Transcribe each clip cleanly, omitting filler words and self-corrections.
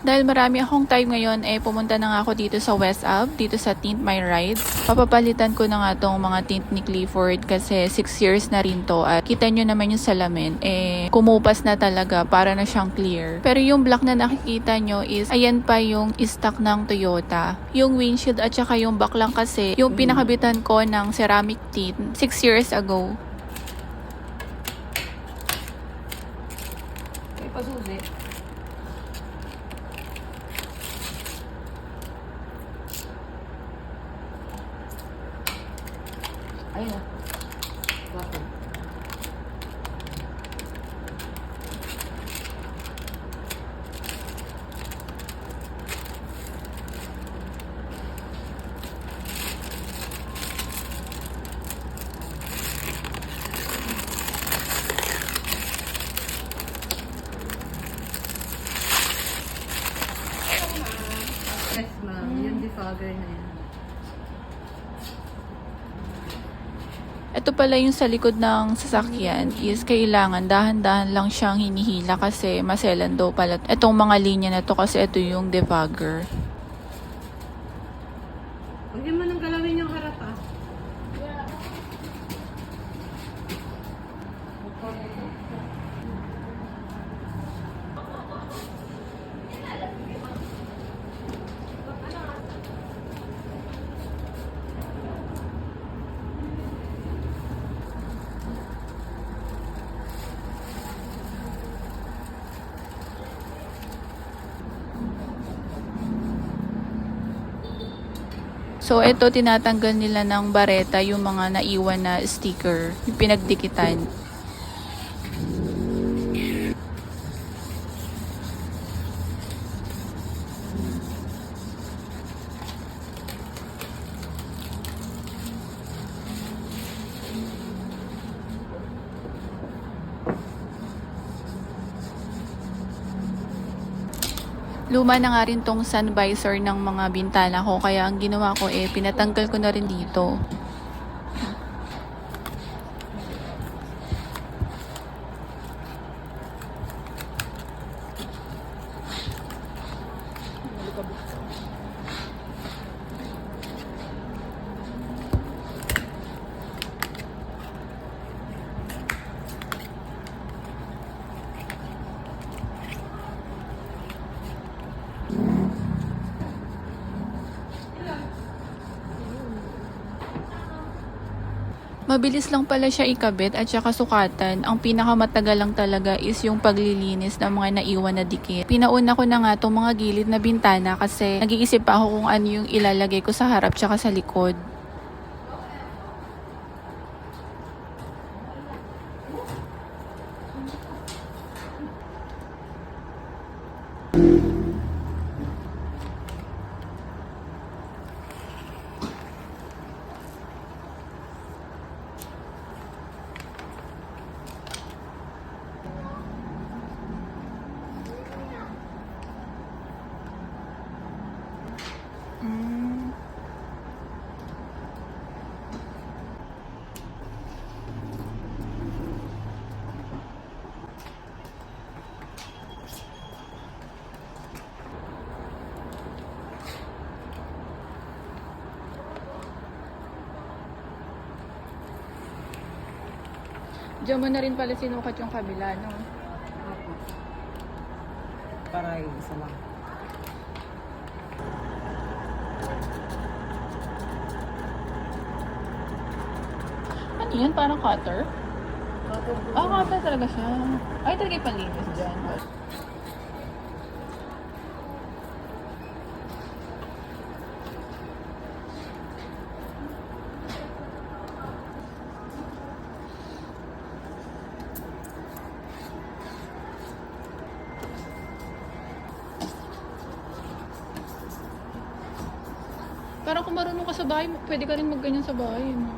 Dahil marami akong time ngayon, pumunta na nga ako dito sa West Ab, dito sa Tint My Ride. Papapalitan ko na nga tong mga tint ni Clifford kasi 6 years na rin to. At kita nyo naman yung salamin, kumupas na talaga para na siyang clear. Pero yung black na nakikita nyo is, ayan pa yung stock ng Toyota. Yung windshield at saka yung back lang kasi, yung pinakabitan ko ng ceramic tint 6 years ago. May pasusi. Ayun na. Bakit? Yes, ma'am. Yung defogger na yan. Ito pala yung sa likod ng sasakyan is kailangan dahan-dahan lang siyang hinihila kasi maselan daw pala itong mga linya na to kasi ito yung defogger. Huwag mo nang galawin yung harap ah. So, ito tinatanggal nila ng bareta yung mga naiwan na sticker, yung pinagdikitan. Luma na nga rin tong sun visor ng mga bintana ko kaya ang ginawa ko pinatanggal ko na rin dito. Mabilis lang pala siya ikabit at saka sukatan. Ang pinakamatagal lang talaga is yung paglilinis ng mga naiwan na dikit. Pinauna ko na nga itong mga gilid na bintana kasi nag-iisip pa ako kung ano yung ilalagay ko sa harap tsaka sa likod. Diyan mo na rin pala sinukat yung kabila, no? Opo. Para yung isa lang. Ano yan? Parang cutter? Cutter talaga siya. Ay, talaga yung panlinis dyan. Parang kung marunong ka sa bahay, pwede ka rin magganyan sa bahay, no?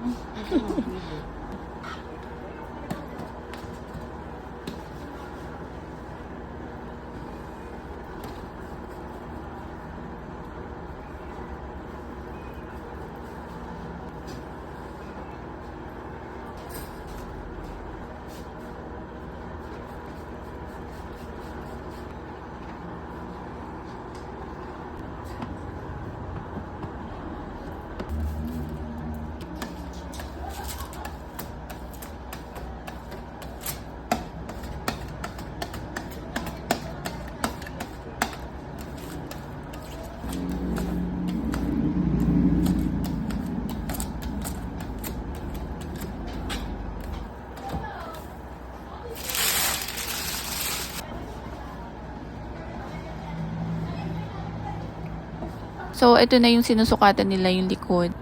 So, ito na yung sinusukatan nila yung likod.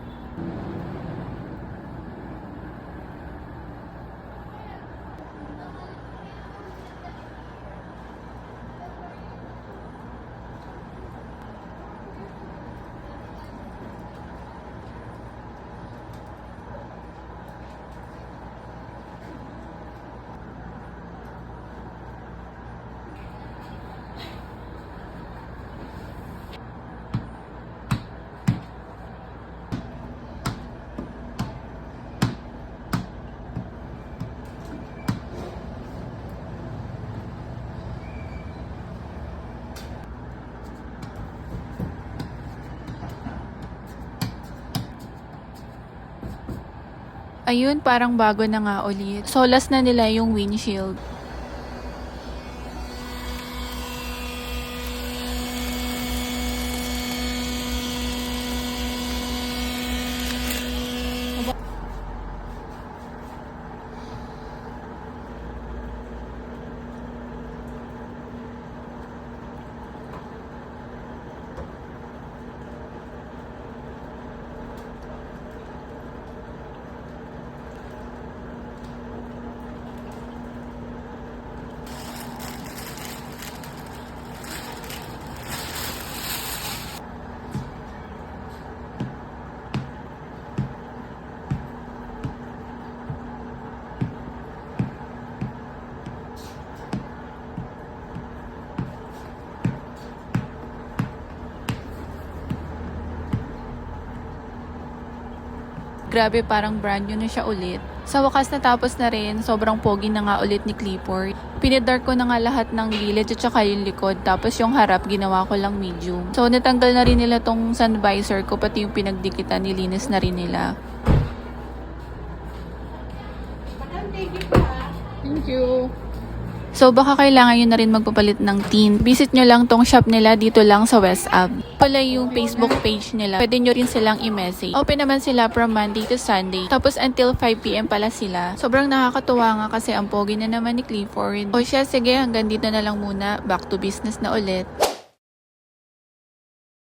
Ayun, parang bago na nga ulit. Solas na nila yung windshield. Grabe, parang brand new na siya ulit. Sa wakas natapos na rin, sobrang pogi na nga ulit ni Clifford. Pinidark ko na nga lahat ng gilid at saka yung likod, tapos yung harap ginawa ko lang medium. So natanggal na rin nila tong sun visor ko, pati yung pinagdikitan, nilinis na rin nila. Thank you. So baka kailangan nyo na rin magpapalit ng tint. Visit nyo lang tong shop nila dito lang sa West Ave. Pala yung Facebook page nila. Pwede nyo rin silang i-message. Open naman sila from Monday to Sunday. Tapos until 5 PM pala sila. Sobrang nakakatuwa nga kasi ang pogi na naman ni Clifford. O siya, sige, hanggang dito na lang muna. Back to business na ulit.